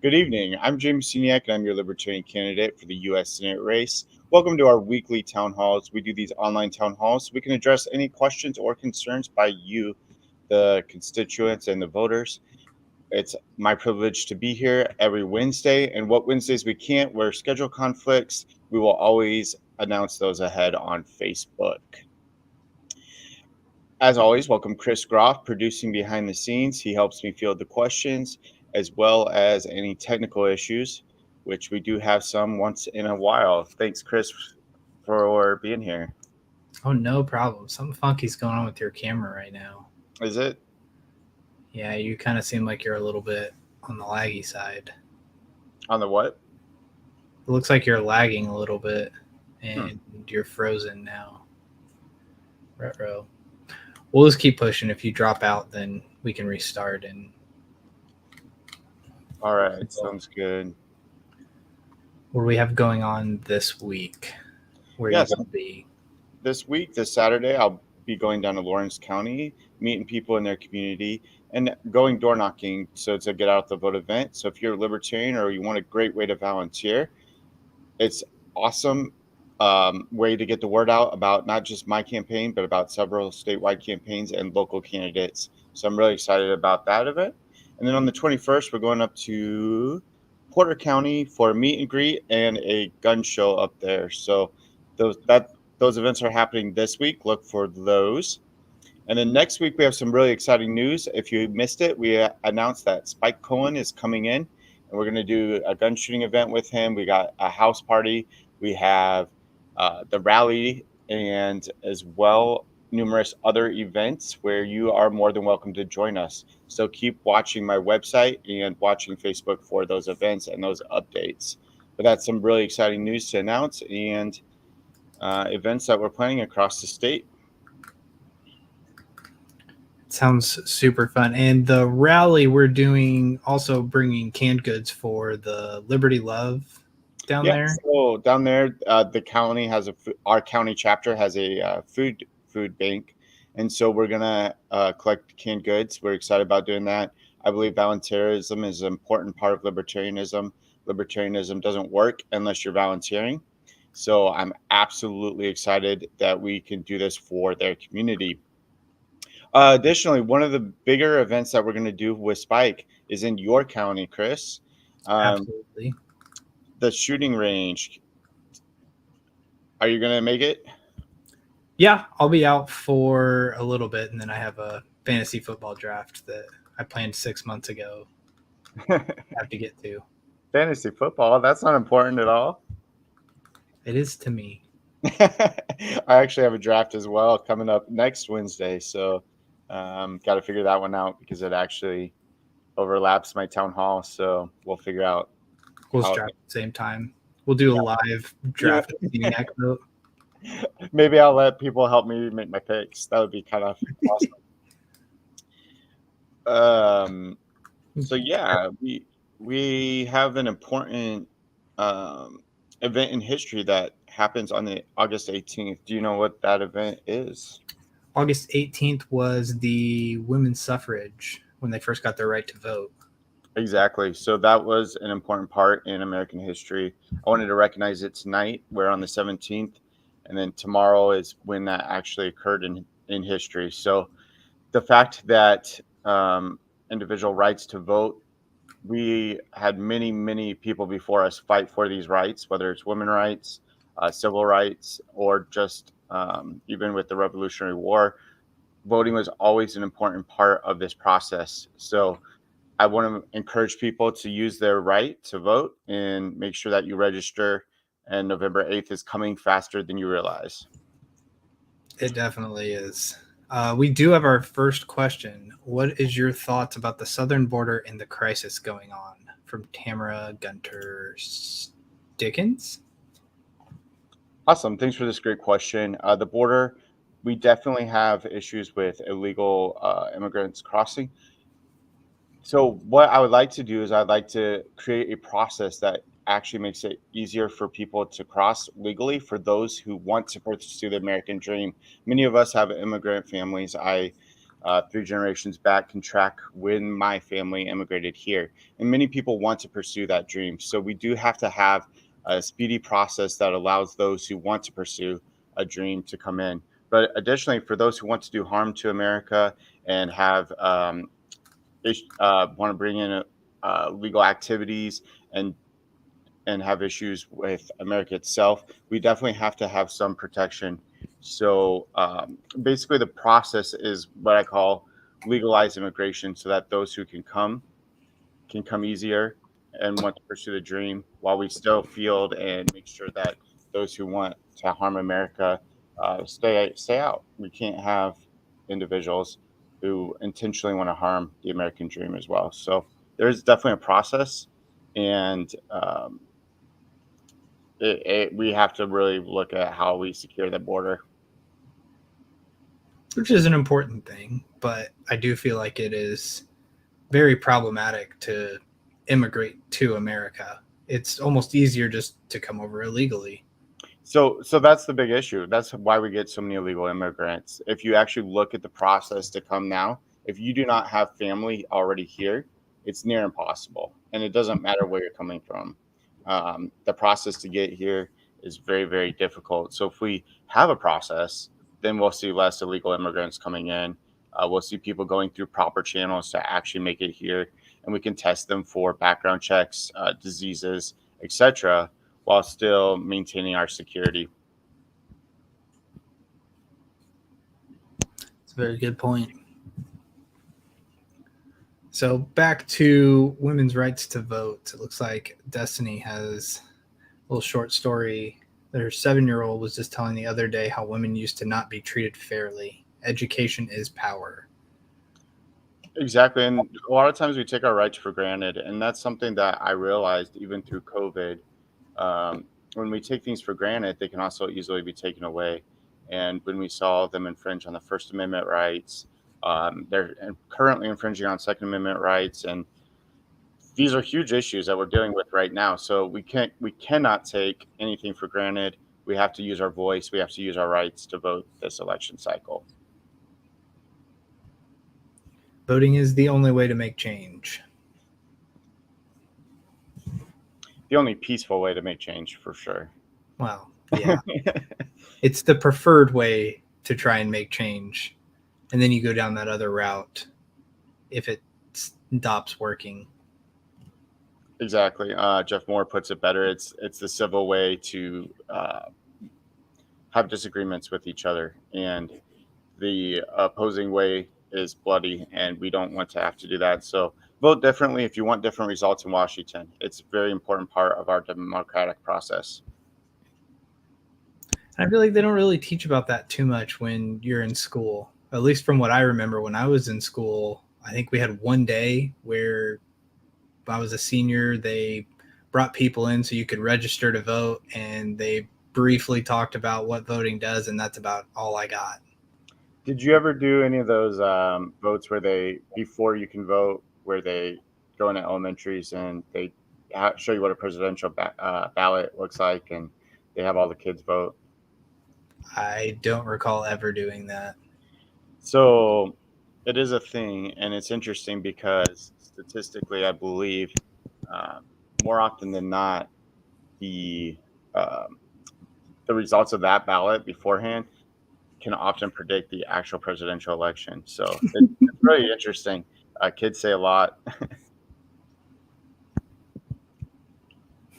Good evening. I'm James Seniak, and I'm your Libertarian candidate for the U.S. Senate race. Welcome to our weekly town halls. We do these online town halls so we can address any questions or concerns by you, the constituents and the voters. It's my privilege to be here every Wednesday, and what Wednesdays we can't, where schedule conflicts, we will always announce those ahead on Facebook. As always, welcome Chris Groff, producing behind the scenes. He helps me field the questions as well as any technical issues, which we do have some once in a while. Thanks, Chris, for being here. Oh, no problem. Something funky's going on with your camera right now. Is it Yeah, you kind of seem like you're a little bit on the laggy side. on the what? It looks like you're lagging a little bit Hmm. and you're frozen now. Retro. We'll just keep pushing. If you drop out, then we can restart. And All right, sounds good. what do we have going on this week? Where are you Yes, going to be? this week, this Saturday, I'll be going down to Lawrence County, meeting people in their community, and going door knocking. So it's a get out the vote event. So if you're a libertarian or you want a great way to volunteer, it's awesome way to get the word out about not just my campaign, but about several statewide campaigns and local candidates. So I'm really excited about that event. And then on the 21st, we're going up to Porter County for a meet and greet and a gun show up there. So those events are happening this week. Look for those. And then next week we have some really exciting news. If you missed it, we announced that Spike Cohen is coming in, and we're going to do a gun shooting event with him. We got a house party. We have the rally, and as well numerous other events where you are more than welcome to join us. So keep watching my website and watching Facebook for those events and those updates. But that's some really exciting news to announce and events that we're planning across the state. It sounds super fun. And the rally we're doing, also bringing canned goods for the Liberty Love down Yeah, there. so down there, the county has our county chapter has a food bank, and so we're gonna collect canned goods. We're excited about doing that. I believe volunteerism is an important part of libertarianism. Libertarianism doesn't work unless you're volunteering. So I'm absolutely excited that we can do this for their community. Additionally, one of the bigger events that we're going to do with Spike is in your county, Chris. Um, Absolutely. the shooting range. Are you going to make it? Yeah, I'll be out for a little bit, and then I have a fantasy football draft that I planned 6 months ago. I have to get to. Fantasy football, that's not important at all. It is to me. I actually have a draft as well coming up next Wednesday. So, got to figure that one out because it actually overlaps my town hall. So, we'll figure out We'll just how. draft at the same time. We'll do a live Yeah, draft at the Maniac vote. maybe I'll let people help me make my picks. That would be kind of awesome. So yeah, we have an important um, event in history that happens on the August 18th. Do you know what that event is? August 18th was the women's suffrage when they first got their right to vote. Exactly. So that was an important part in American history. I wanted to recognize it tonight. We're on the 17th, and then tomorrow is when that actually occurred in history. So the fact that individual rights to vote, we had many people before us fight for these rights, whether it's women rights, civil rights, or just even with the Revolutionary War. Voting was always an important part of this process. So I want to encourage people to use their right to vote and make sure that you register. And November 8th is coming faster than you realize. It definitely is. We do have our first question. What is your thoughts about the southern border and the crisis going on? From Tamara Gunter Dickens. Awesome. Thanks for this great question. The border, we definitely have issues with illegal immigrants crossing. So what I would like to do is I'd like to create a process that actually makes it easier for people to cross legally for those who want to pursue the American dream. Many of us have immigrant families. I three generations back can track when my family immigrated here. And many people want to pursue that dream. So we do have to have a speedy process that allows those who want to pursue a dream to come in. But additionally, for those who want to do harm to America and have want to bring in legal activities and have issues with America itself, we definitely have to have some protection. So basically, the process is what I call legalized immigration, so that those who can come easier and want to pursue the dream, while we still field and make sure that those who want to harm America stay out. We can't have individuals who intentionally want to harm the American dream as well. So there's definitely a process, and we have to really look at how we secure the border. Which is an important thing, but I do feel like it is very problematic to immigrate to America. It's almost easier just to come over illegally. So that's the big issue. That's why we get so many illegal immigrants. If you actually look at the process to come now, if you do not have family already here, it's near impossible, and it doesn't matter where you're coming from. The process to get here is very, very difficult. So if we have a process, then we'll see less illegal immigrants coming in. We'll see people going through proper channels to actually make it here, and we can test them for background checks, diseases, etc., while still maintaining our security. It's a very good point. So back to women's rights to vote. It looks like Destiny has a little short story. Their 7-year-old was just telling the other day how women used to not be treated fairly. Education is power. Exactly. And a lot of times we take our rights for granted. And that's something that I realized even through COVID. When we take things for granted, they can also easily be taken away. And when we saw them infringe on the First Amendment rights, they're currently infringing on Second Amendment rights. And these are huge issues that we're dealing with right now. So we cannot take anything for granted. We have to use our voice. We have to use our rights to vote this election cycle. Voting is the only way to make change. The only peaceful way to make change, for sure. Well, yeah. It's the preferred way to try and make change. And then you go down that other route if it stops working. Exactly. Jeff Moore puts it better. It's the civil way to have disagreements with each other, and the opposing way is bloody, and we don't want to have to do that. So vote differently if you want different results in Washington. It's a very important part of our democratic process. I feel like they don't really teach about that too much when you're in school. At least from what I remember when I was in school, I think we had one day where I was a senior. They brought people in so you could register to vote, and they briefly talked about what voting does, and that's about all I got. Did you ever do any of those votes where before you can vote, where they go into elementaries and they show you what a presidential ballot looks like, and they have all the kids vote? I don't recall ever doing that. So it is a thing, and it's interesting because statistically, I believe more often than not, the results of that ballot beforehand can often predict the actual presidential election. So it's really interesting. Kids say a lot.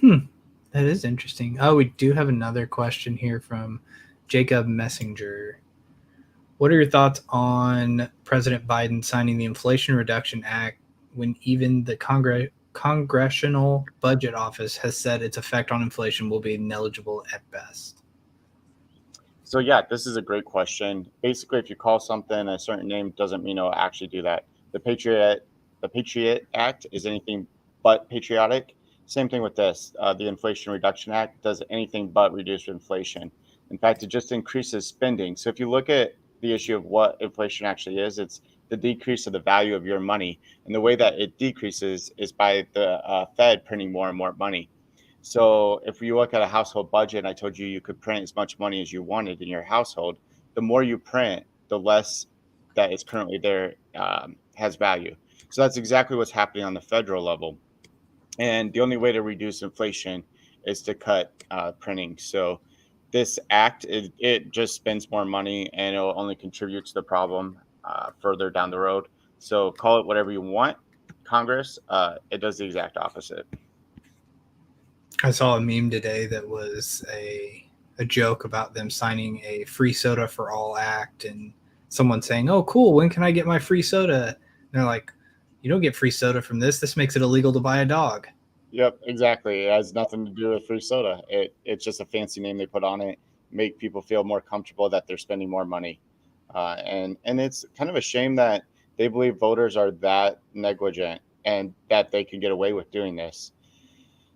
That is interesting. Oh, we do have another question here from Jacob Messenger. What are your thoughts on President Biden signing the Inflation Reduction Act when even the Congressional Budget Office has said its effect on inflation will be negligible at best? So yeah, this is a great question. Basically, if you call something a certain name, doesn't mean it'll actually do that. The Patriot Act is anything but patriotic. Same thing with this. The Inflation Reduction Act does anything but reduce inflation. In fact, it just increases spending. So if you look at the issue of what inflation actually is, it's the decrease of the value of your money. And the way that it decreases is by the Fed printing more and more money. So if you look at a household budget, I told you you could print as much money as you wanted in your household. The more you print, the less that is currently there has value. So that's exactly what's happening on the federal level. And the only way to reduce inflation is to cut printing. So this act, it just spends more money and it'll only contribute to the problem further down the road. So call it whatever you want, Congress. It does the exact opposite. I saw a meme today that was a joke about them signing a free soda for all act, and someone saying, "Oh, cool, when can I get my free soda?" And they're like, "You don't get free soda from this. This makes it illegal to buy a dog." Yep, exactly. It has nothing to do with free soda. It's just a fancy name they put on it, make people feel more comfortable that they're spending more money, and it's kind of a shame that they believe voters are that negligent and that they can get away with doing this.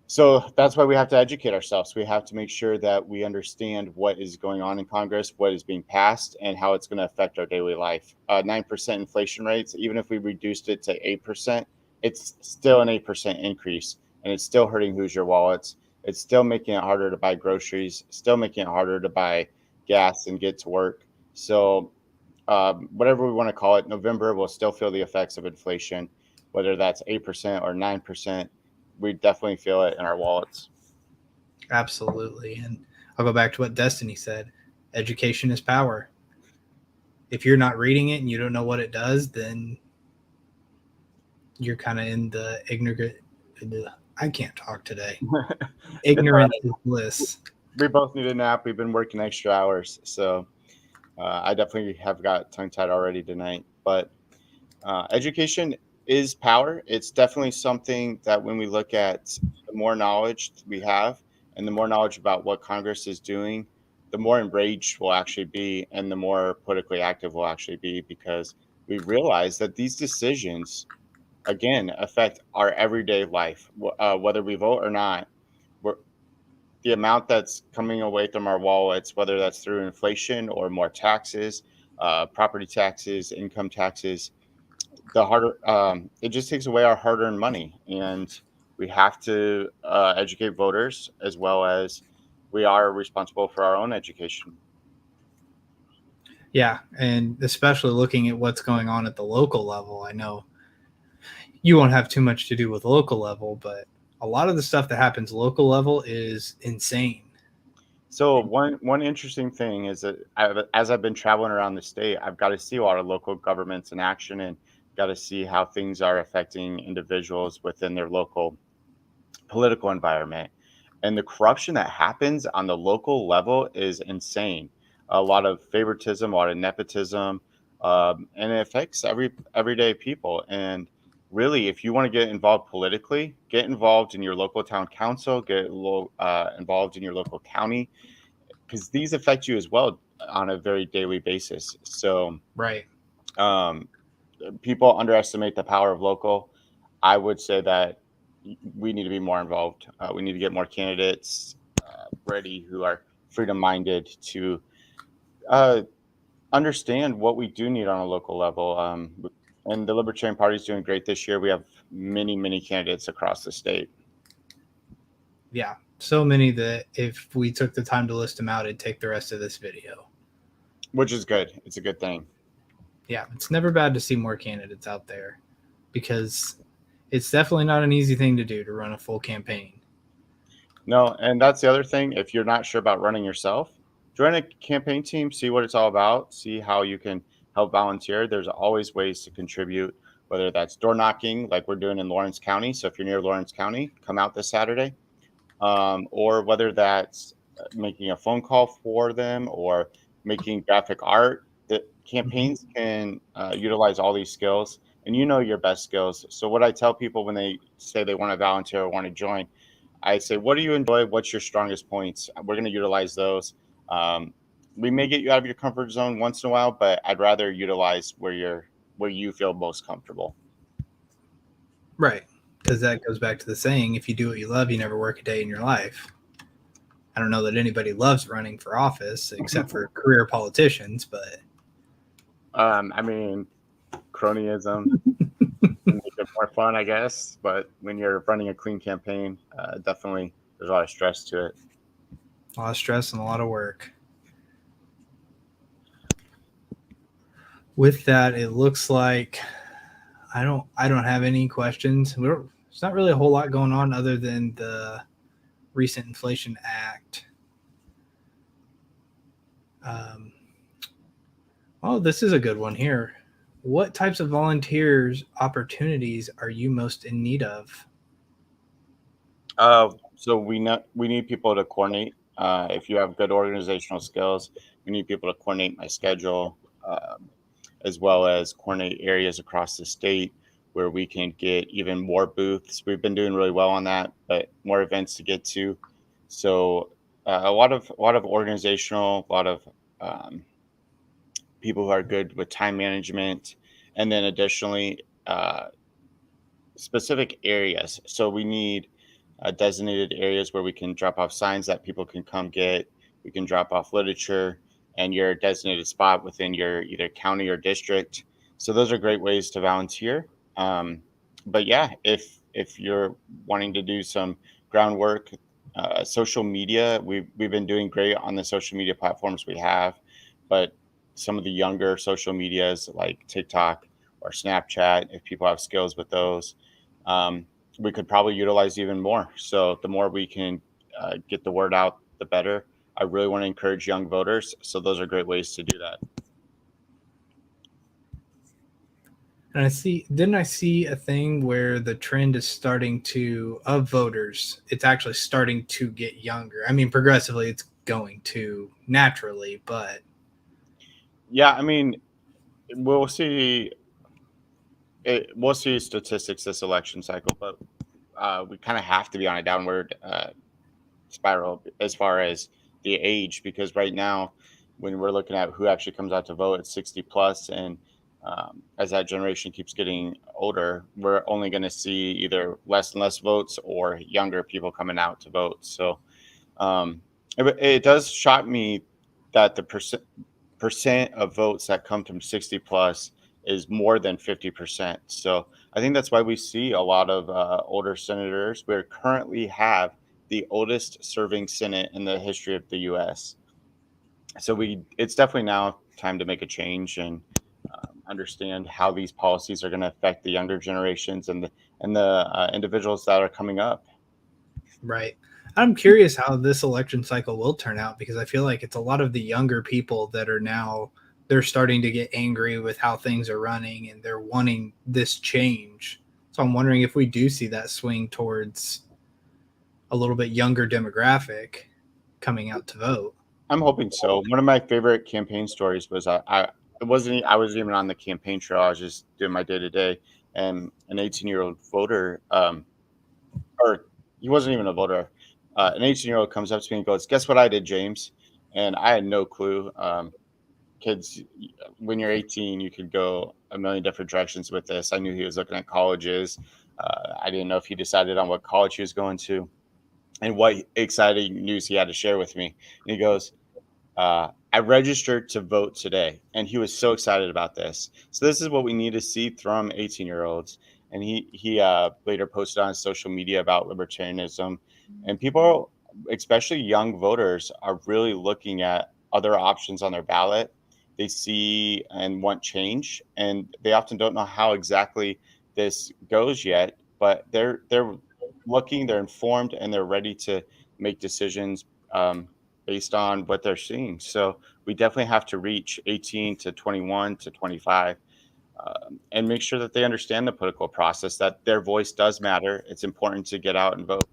So that's why we have to educate ourselves. We have to make sure that we understand what is going on in Congress, what is being passed, and how it's going to affect our daily life. 9% inflation rates, even if we reduced it to 8%, it's still an 8% increase, and it's still hurting Hoosier wallets. It's still making it harder to buy groceries, still making it harder to buy gas and get to work. So, whatever we want to call it, November will still feel the effects of inflation, whether that's 8% or 9%. We definitely feel it in our wallets. Absolutely. And I'll go back to what Destiny said. Education is power. If you're not reading it and you don't know what it does, then you're kind of in the ignorant. I can't talk today. Ignorance is bliss. We both need a nap. We've been working extra hours. So I definitely have got tongue tied already tonight. But education is power. It's definitely something that when we look at the more knowledge we have and the more knowledge about what Congress is doing, the more enraged we'll actually be and the more politically active we'll actually be, because we realize that these decisions, again, affect our everyday life, whether we vote or not. We're, the amount that's coming away from our wallets, whether that's through inflation or more taxes, property taxes, income taxes, the harder it just takes away our hard-earned money, and we have to educate voters as well as we are responsible for our own education. Yeah. And especially looking at what's going on at the local level. I know you won't have too much to do with local level, but a lot of the stuff that happens local level is insane. So one interesting thing is that as I've been traveling around the state, I've got to see a lot of local governments in action and got to see how things are affecting individuals within their local political environment. And the corruption that happens on the local level is insane. A lot of favoritism, a lot of nepotism, and it affects everyday people. And really, if you want to get involved politically, get involved in your local town council, involved in your local county, because these affect you as well on a very daily basis. So Right. um, people underestimate the power of local. I would say that we need to be more involved. We need to get more candidates ready who are freedom minded to uh, understand what we do need on a local level. And the Libertarian Party is doing great this year. We have many candidates across the state. Yeah. So many that if we took the time to list them out, it'd take the rest of this video. Which is good. It's a good thing. Yeah. It's never bad to see more candidates out there because it's definitely not an easy thing to do to run a full campaign. No, and that's the other thing. If you're not sure about running yourself, join a campaign team, see what it's all about, see how you can help volunteer. There's always ways to contribute, whether that's door knocking, like we're doing in Lawrence County. So if you're near Lawrence County, come out this Saturday, or whether that's making a phone call for them or making graphic art. The campaigns can utilize all these skills, and you know your best skills. So what I tell people when they say they want to volunteer or want to join, I say, what do you enjoy? What's your strongest points? We're going to utilize those. Um, we may get you out of your comfort zone once in a while, but I'd rather utilize where you feel most comfortable. Right. Because that goes back to the saying, if you do what you love, you never work a day in your life. I don't know that anybody loves running for office except for career politicians, but I mean, cronyism make it more fun, I guess. But when you're running a clean campaign, definitely there's a lot of stress to it. a lot of stress and a lot of work. With that, it looks like I don't have any questions. There's not really a whole lot going on other than the recent Inflation Act. Oh, this is a good one here. What types of volunteers opportunities are you most in need of? So we need people to coordinate. If you have good organizational skills, we need people to coordinate my schedule, as well as coordinate areas across the state where we can get even more booths. We've been doing really well on that, but more events to get to. So a lot of organizational, a lot of um, people who are good with time management, and then additionally specific areas. So we need designated areas where we can drop off signs that people can come get. We can drop off literature and your designated spot within your either county or district. So those are great ways to volunteer. But yeah, if you're wanting to do some groundwork, social media, we've been doing great on the social media platforms we have, but some of the younger social medias like TikTok or Snapchat, if people have skills with those, um, we could probably utilize even more. So the more we can get the word out, the better. I really want to encourage young voters. So those are great ways to do that. And didn't I see a thing where the trend is starting to, of voters, it's actually starting to get younger. I mean, progressively it's going to naturally, but Yeah, I mean, we'll see. We'll see statistics this election cycle, but we kind of have to be on a downward spiral as far as the age, because right now, when we're looking at who actually comes out to vote, it's 60 plus, and as that generation keeps getting older, we're only going to see either less and less votes or younger people coming out to vote. So it does shock me that the percent of votes that come from 60 plus is more than 50%. So I think that's why we see a lot of older senators. We currently have the oldest serving Senate in the history of the U.S. So it's definitely now time to make a change and understand how these policies are going to affect the younger generations and the individuals that are coming up. right. I'm curious how this election cycle will turn out because I feel like it's a lot of the younger people that are now they're starting to get angry with how things are running and they're wanting this change. So I'm wondering if we do see that swing towards a little bit younger demographic coming out to vote. I'm hoping so. One of my favorite campaign stories was I wasn't even on the campaign trail. I was just doing my day to day, and an 18-year-old voter, or he wasn't even a voter. An 18-year-old comes up to me and goes, "Guess what I did, James?" And I had no clue. Kids, when you're 18, you could go a million different directions with this. I knew he was looking at colleges. I didn't know if he decided on what college he was going to and what exciting news he had to share with me. And he goes, I registered to vote today. And he was so excited about this. So this is what we need to see from 18-year-olds. And he later posted on social media about libertarianism. And people, especially young voters, are really looking at other options on their ballot. They see and want change, and they often don't know how exactly this goes yet. But they're looking, they're informed, and they're ready to make decisions based on what they're seeing. So we definitely have to reach 18 to 21 to 25 and make sure that they understand the political process, that their voice does matter. It's important to get out and vote.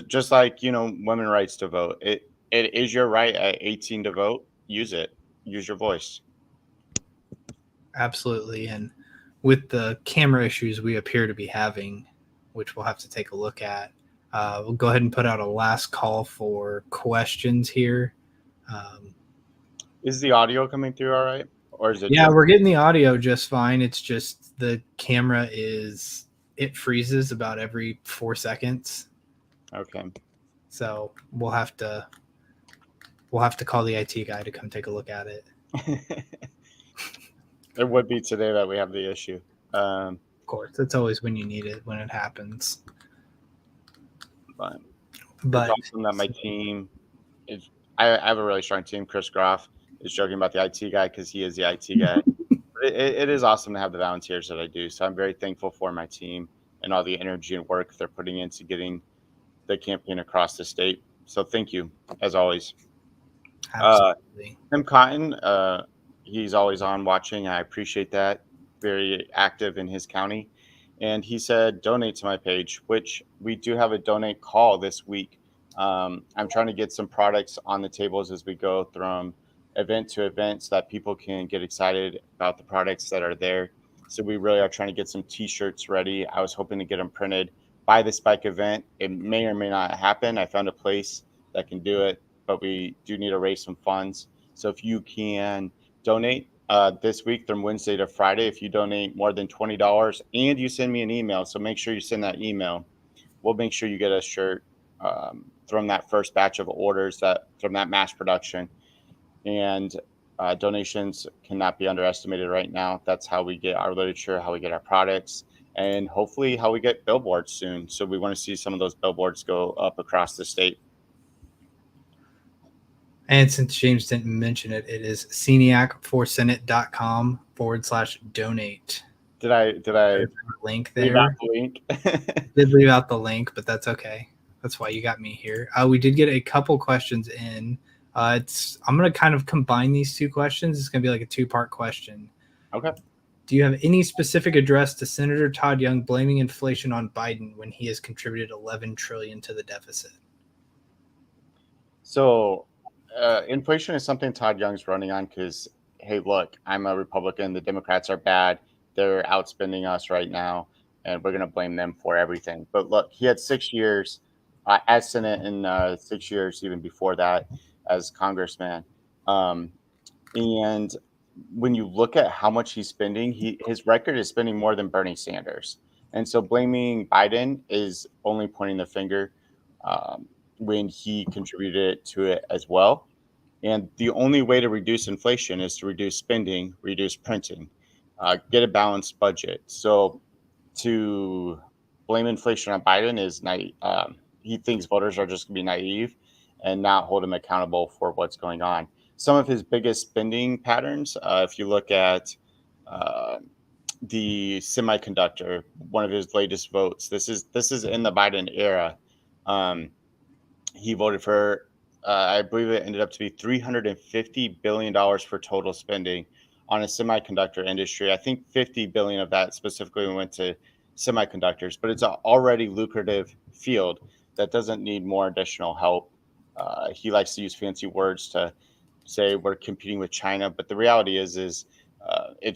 Just like, women rights to vote. It is your right at 18 to vote. Use it. Use your voice. Absolutely. And with the camera issues we appear to be having, which we'll have to take a look at, we'll go ahead and put out a last call for questions here. Is the audio coming through all right? Or is it Yeah, just we're getting the audio just fine. It's just the camera it freezes about every 4 seconds. okay? So we'll have to call the IT guy to come take a look at it. It would be today that we have the issue. Of course, that's always when you need it, when it happens. But it's But awesome that my team is. I have a really strong team. Chris Groff is joking about the IT guy because he is the IT guy. But it is awesome to have the volunteers that I do. So I'm very thankful for my team and all the energy and work they're putting into getting the campaign across the state. So thank you, as always. Absolutely. Tim Cotton, he's always on watching. I appreciate that. Very active in his county. And he said, donate to my page, which we do have a donate call this week. I'm trying to get some products on the tables as we go from event to event so that people can get excited about the products that are there. So we really are trying to get some t-shirts ready. I was hoping to get them printed by the Spike event. It may or may not happen. I found a place that can do it, but we do need to raise some funds. So if you can donate this week from Wednesday to Friday, if you donate more than $20 and you send me an email, so make sure you send that email, we'll make sure you get a shirt from that first batch of orders that from that mass production. And donations cannot be underestimated right now. That's how we get our literature, how we get our products, and hopefully how we get billboards soon. So we want to see some of those billboards go up across the state. And since James didn't mention it, it is ceniacforsenate.com/donate. Did I Link leave out there? the link? Did leave out the link, but that's okay. That's why you got me here. We did get a couple questions in. I'm going to kind of combine these two questions. It's going to be like a two-part question. Okay. Do you have any specific address to Senator Todd Young blaming inflation on Biden when he has contributed $11 trillion to the deficit? So inflation is something Todd Young's running on because, hey, look, I'm a Republican. The Democrats are bad. They're outspending us right now, and we're going to blame them for everything. But look, he had 6 years as Senate and 6 years even before that as congressman. And when you look at how much he's spending, his record is spending more than Bernie Sanders. And so blaming Biden is only pointing the finger when he contributed to it as well. And the only way to reduce inflation is to reduce spending, reduce printing, get a balanced budget. So to blame inflation on Biden is naive. He thinks voters are just going to be naive and not hold him accountable for what's going on. Some of his biggest spending patterns, if you look at the semiconductor, one of his latest votes, this is in the Biden era. He voted for, I believe it ended up to be $350 billion for total spending on a semiconductor industry. I think 50 billion of that specifically went to semiconductors, but it's an already lucrative field that doesn't need more additional help. He likes to use fancy words to say we're competing with China, but the reality is it's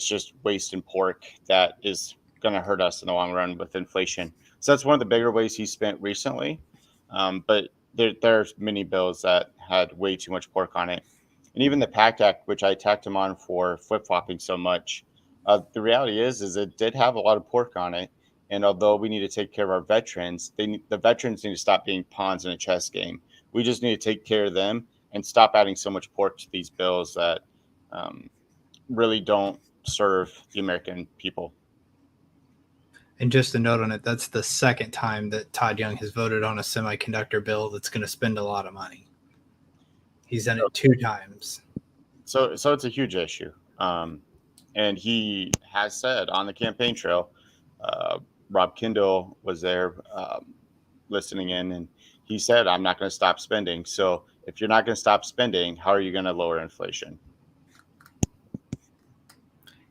just waste and pork that is going to hurt us in the long run with inflation. So that's one of the bigger ways he spent recently. But there's many bills that had way too much pork on it. And even the PACT Act, which I attacked him on for flip-flopping so much, the reality is it did have a lot of pork on it. And although we need to take care of our veterans, the veterans need to stop being pawns in a chess game. We just need to take care of them and stop adding so much pork to these bills that really don't serve the American people. And just a note on it, that's the second time that Todd Young has voted on a semiconductor bill that's going to spend a lot of money. He's done it 2 times. So it's a huge issue. And he has said on the campaign trail, Rob Kendall was there listening in, and he said, I'm not going to stop spending. So if you're not going to stop spending, how are you going to lower inflation?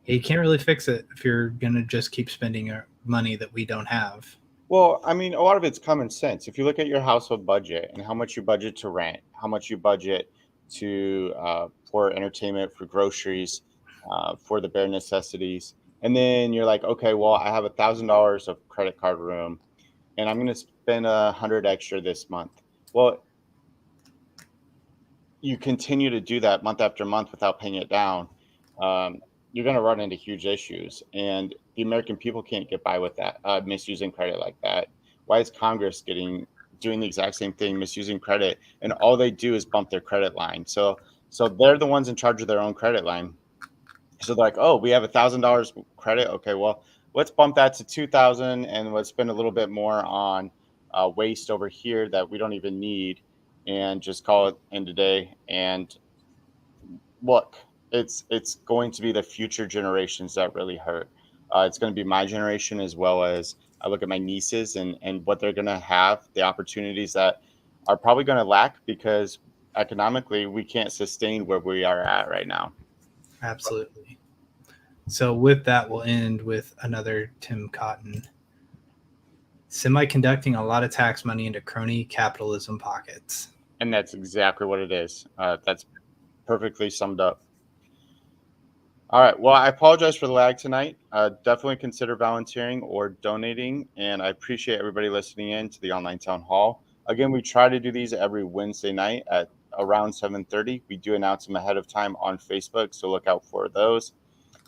You can't really fix it if you're going to just keep spending money that we don't have. Well, I mean, a lot of it's common sense. If you look at your household budget and how much you budget to rent, how much you budget to for entertainment, for groceries, for the bare necessities, and then you're like, okay, well, I have $1,000 of credit card room, and I'm going to spend 100 extra this month. Well, you continue to do that month after month without paying it down. You're going to run into huge issues, and the American people can't get by with that, misusing credit like that. Why is Congress doing the exact same thing, misusing credit, and all they do is bump their credit line? So they're the ones in charge of their own credit line. So they're like, oh, we have $1,000 credit. Okay, well, let's bump that to 2,000, and let's spend a little bit more on waste over here that we don't even need, and just call it end of day. And look, it's going to be the future generations that really hurt. It's going to be my generation, as well as I look at my nieces and what they're going to have, the opportunities that are probably going to lack because economically we can't sustain where we are at right now. Absolutely. So with that, we'll end with another Tim Cotton. Semi-conducting a lot of tax money into crony capitalism pockets. And that's exactly what it is. That's perfectly summed up. All right. Well, I apologize for the lag tonight. Definitely consider volunteering or donating. And I appreciate everybody listening in to the online town hall. Again, we try to do these every Wednesday night at around 7:30. We do announce them ahead of time on Facebook, so look out for those.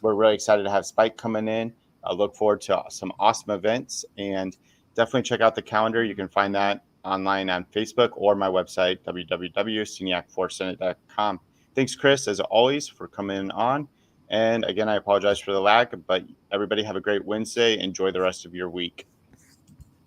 We're really excited to have Spike coming in. I look forward to some awesome events, and definitely check out the calendar. You can find that online on Facebook or my website, www.seniacforsenate.com. Thanks, Chris, as always, for coming on. And again, I apologize for the lag, but everybody have a great Wednesday. Enjoy the rest of your week.